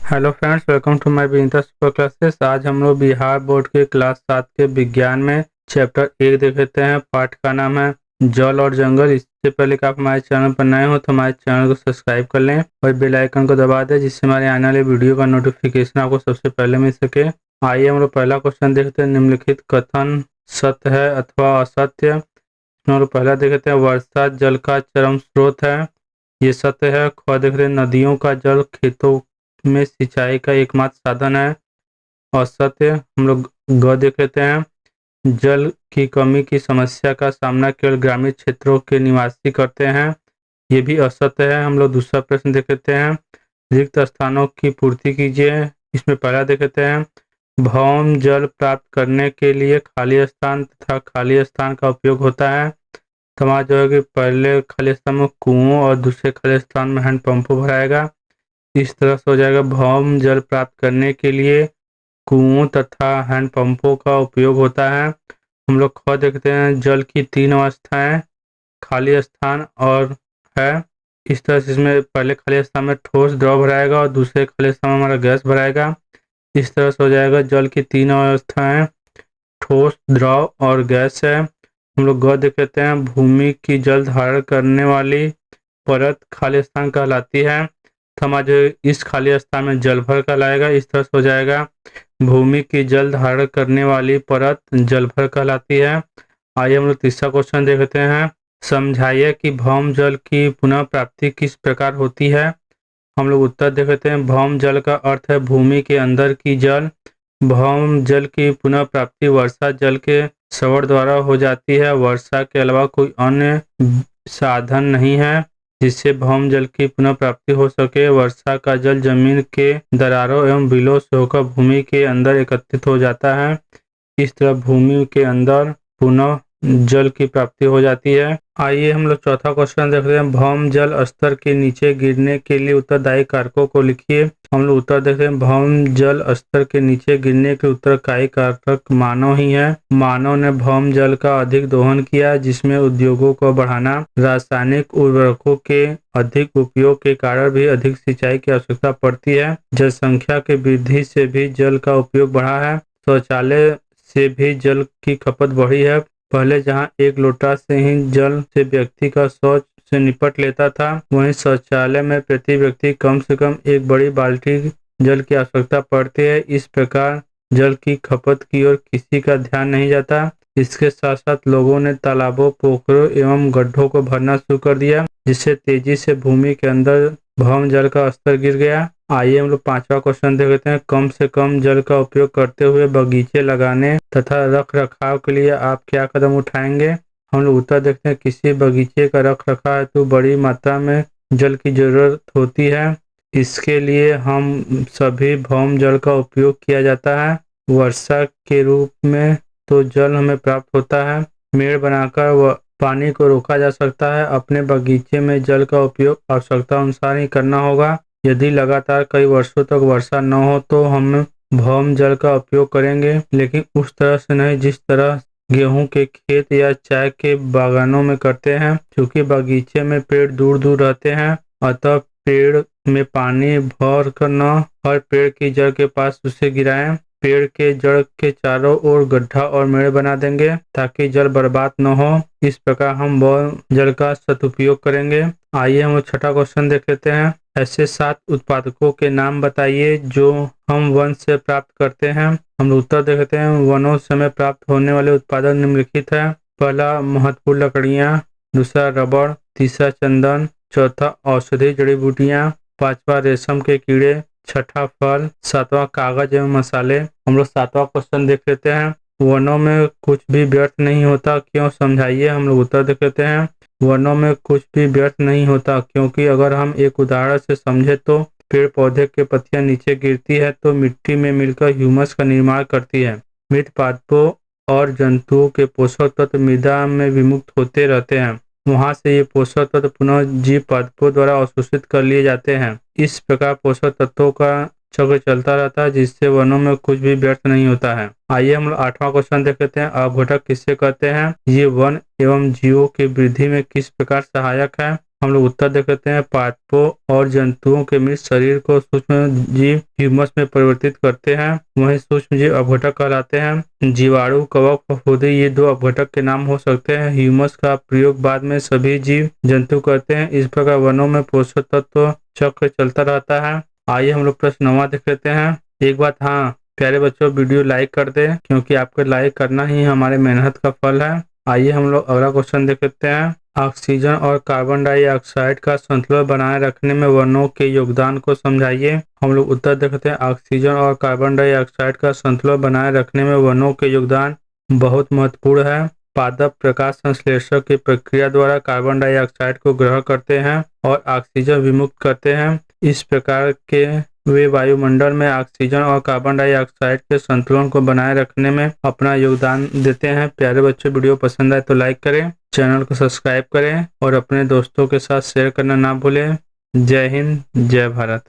Hello friends, welcome to my Vinita super classes. आज हम लोग बिहार बोर्ड के क्लास 7 के विज्ञान में चैप्टर 1 देख लेते हैं। पाठ का नाम है जल और जंगल। इससे पहले कि आप हमारे चैनल पर नए हो तो हमारे चैनल को सब्सक्राइब कर लें और बेल आइकन को दबा दें, जिससे हमारे आने वाले वीडियो का नोटिफिकेशन आपको सबसे पहले मिल सके। आइए हम लोग पहला क्वेश्चन देखते हैं। निम्नलिखित कथन सत्य है अथवा असत्य। इसमें हम लोग पहला देखते हैं, वर्षा जल का चरम स्रोत है। ये सत्य है। ख देखते हैं, नदियों का जल खेतों में सिंचाई का एकमात्र साधन है। असत्य। हम लोग ग देख लेते हैं, जल की कमी की समस्या का सामना केवल ग्रामीण क्षेत्रों के निवासी करते हैं। ये भी असत्य है। हम लोग दूसरा प्रश्न देख लेते हैं, रिक्त स्थानों की पूर्ति कीजिए। इसमें पहला देख लेते हैं, भौम जल प्राप्त करने के लिए खाली स्थान तथा खाली स्थान का उपयोग होता है। तो हमारा जो है कि पहले खाली स्थान में कुओं और दूसरे खाली स्थान में हैंडपंपों भराएगा। इस तरह से हो जाएगा, भौम जल प्राप्त करने के लिए कुओं तथा हैंडपंपों का उपयोग होता है। हम लोग ख देखते हैं, जल की 3 अवस्थाएं, खाली स्थान और है। इस तरह से इसमें पहले खाली स्थान में ठोस द्रव भराएगा और दूसरे खाली स्थान में हमारा गैस भराएगा। इस तरह से हो जाएगा, जल की 3 अवस्थाएं ठोस, द्रव और गैस है। हम लोग ग देख लेते हैं, भूमि की जल धारण करने वाली परत खाली स्थान कहलाती है। जो इस खाली स्थान में जलभर कहलाएगा। इस तरह से हो जाएगा, भूमि की जल धारण करने वाली परत जलभर कहलाती है। आइए हम लोग तीसरा क्वेश्चन देखते हैं, समझाइए कि भौम जल की पुनः प्राप्ति किस प्रकार होती है। हम लोग उत्तर देखते हैं, भौम जल का अर्थ है भूमि के अंदर की जल। भौम जल की पुनः प्राप्ति वर्षा जल के स्रवण द्वारा हो जाती है। वर्षा के अलावा कोई अन्य साधन नहीं है जिससे भौम जल की पुनः प्राप्ति हो सके। वर्षा का जल जमीन के दरारों एवं बिलों से होकर भूमि के अंदर एकत्रित हो जाता है। इस तरह भूमि के अंदर पुनः जल की प्राप्ति हो जाती है। आइए हम लोग चौथा क्वेश्चन देखते हैं, भौम जल स्तर के नीचे गिरने के लिए उत्तरदायी कारकों को लिखिए। हम लोग उत्तर देखते हैं, भौम जल स्तर के नीचे गिरने के उत्तरदायी कारक मानव ही है। मानव ने भौम जल का अधिक दोहन किया, जिसमें उद्योगों को बढ़ाना, रासायनिक उर्वरकों के अधिक उपयोग के कारण भी अधिक सिंचाई की आवश्यकता पड़ती है। जनसंख्या के वृद्धि से भी जल का उपयोग बढ़ा है। शौचालय से भी जल की खपत बढ़ी है। पहले जहां एक लोटा से ही जल से व्यक्ति का शौच से निपट लेता था, वहीं शौचालय में प्रति व्यक्ति कम से कम एक बड़ी बाल्टी जल की आवश्यकता पड़ती है। इस प्रकार जल की खपत की ओर किसी का ध्यान नहीं जाता। इसके साथ साथ लोगों ने तालाबों, पोखरों एवं गड्ढों को भरना शुरू कर दिया, जिससे तेजी से भूमि के अंदर भौम जल का स्तर गिर गया। आइए हम लोग पांचवा क्वेश्चन देखते हैं, कम से कम जल का उपयोग करते हुए बगीचे लगाने तथा रख रखाव के लिए आप क्या कदम उठाएंगे। हम लोग उत्तर देखते हैं, किसी बगीचे का रख रखाव हेतु बड़ी मात्रा में जल की जरूरत होती है। इसके लिए हम सभी भौम जल का उपयोग किया जाता है। वर्षा के रूप में तो जल हमें प्राप्त होता है। मेड़ बनाकर पानी को रोका जा सकता है। अपने बगीचे में जल का उपयोग आवश्यकता अनुसार ही करना होगा। यदि लगातार कई वर्षों तक वर्षा न हो तो हम भौम जल का उपयोग करेंगे, लेकिन उस तरह से नहीं जिस तरह गेहूं के खेत या चाय के बागानों में करते हैं। क्योंकि बगीचे में पेड़ दूर दूर रहते हैं, अतः पेड़ में पानी भर कर न हर पेड़ की जड़ के पास उसे गिराएं। पेड़ के जड़ के चारों ओर गड्ढा और मेड़ बना देंगे ताकि जल बर्बाद न हो। इस प्रकार हम भौम जल का सदुपयोग करेंगे। आइए हम छठा क्वेश्चन देख लेते हैं, ऐसे 7 उत्पादकों के नाम बताइए जो हम वन से प्राप्त करते हैं। हम उत्तर देखते हैं, वनों से हमें प्राप्त होने वाले उत्पादन निम्नलिखित है। पहला महत्वपूर्ण लकड़ियां, दूसरा रबड़, तीसरा चंदन, चौथा औषधि जड़ी बूटियां, पांचवा रेशम के कीड़े, छठा फल, सातवां कागज एवं मसाले। हम लोग सातवां क्वेश्चन देख लेते हैं, वनों में कुछ भी व्यर्थ नहीं होता, क्यों, समझाइए। हम लोग उत्तर देख लेते हैं, वनों में कुछ भी व्यर्थ नहीं होता क्योंकि अगर हम एक उदाहरण से समझे तो पेड़ पौधे के पत्तियां नीचे गिरती है तो मिट्टी में मिलकर ह्यूमस का निर्माण करती है। मृत पादपों और जंतुओं के पोषक तत्व मृदा में विमुक्त होते रहते हैं। वहां से ये पोषक तत्व पुनः जीव पादपों द्वारा अवशोषित कर लिए जाते हैं। इस प्रकार पोषक तत्वों का चक्र चलता रहता है, जिससे वनों में कुछ भी व्यर्थ नहीं होता है। आइए हम 8वां क्वेश्चन देख लेते हैं, अवघटक किससे कहते हैं। ये वन एवं जीवों की वृद्धि में किस प्रकार सहायक है। हम लोग उत्तर देख लेते हैं। पादपों और जंतुओं के मिश्र शरीर को सूक्ष्म जीव ह्यूमस में परिवर्तित करते हैं। वहीं सूक्ष्म जीव अपघटक कहलाते हैं। जीवाणु, कवक, फफूंदी ये 2 अपघटक के नाम हो सकते हैं। ह्यूमस का प्रयोग बाद में सभी जीव जंतु करते हैं। इस प्रकार वनों में पोषक तत्व चक्र चलता रहता है। आइए हम लोग प्रश्न 9वां देख लेते हैं। एक बात हाँ प्यारे बच्चों, वीडियो लाइक कर दें क्योंकि आपके लाइक करना ही हमारे मेहनत का फल है। आइए हम लोग अगला क्वेश्चन देख लेते हैं। ऑक्सीजन और कार्बन डाइऑक्साइड का संतुलन बनाए रखने में वनों के योगदान को समझाइए। हम लोग उत्तर देखते हैं। ऑक्सीजन और कार्बन डाइऑक्साइड का संतुलन बनाए रखने में वनों के योगदान बहुत महत्वपूर्ण है। पादप प्रकाश संश्लेषण की प्रक्रिया द्वारा कार्बन डाइऑक्साइड को ग्रहण करते हैं और ऑक्सीजन विमुक्त करते हैं। इस प्रकार के वे वायुमंडल में ऑक्सीजन और कार्बन डाइऑक्साइड के संतुलन को बनाए रखने में अपना योगदान देते हैं। प्यारे बच्चों, वीडियो पसंद आए तो लाइक करें, चैनल को सब्सक्राइब करें और अपने दोस्तों के साथ शेयर करना ना भूलें। जय हिंद, जय भारत।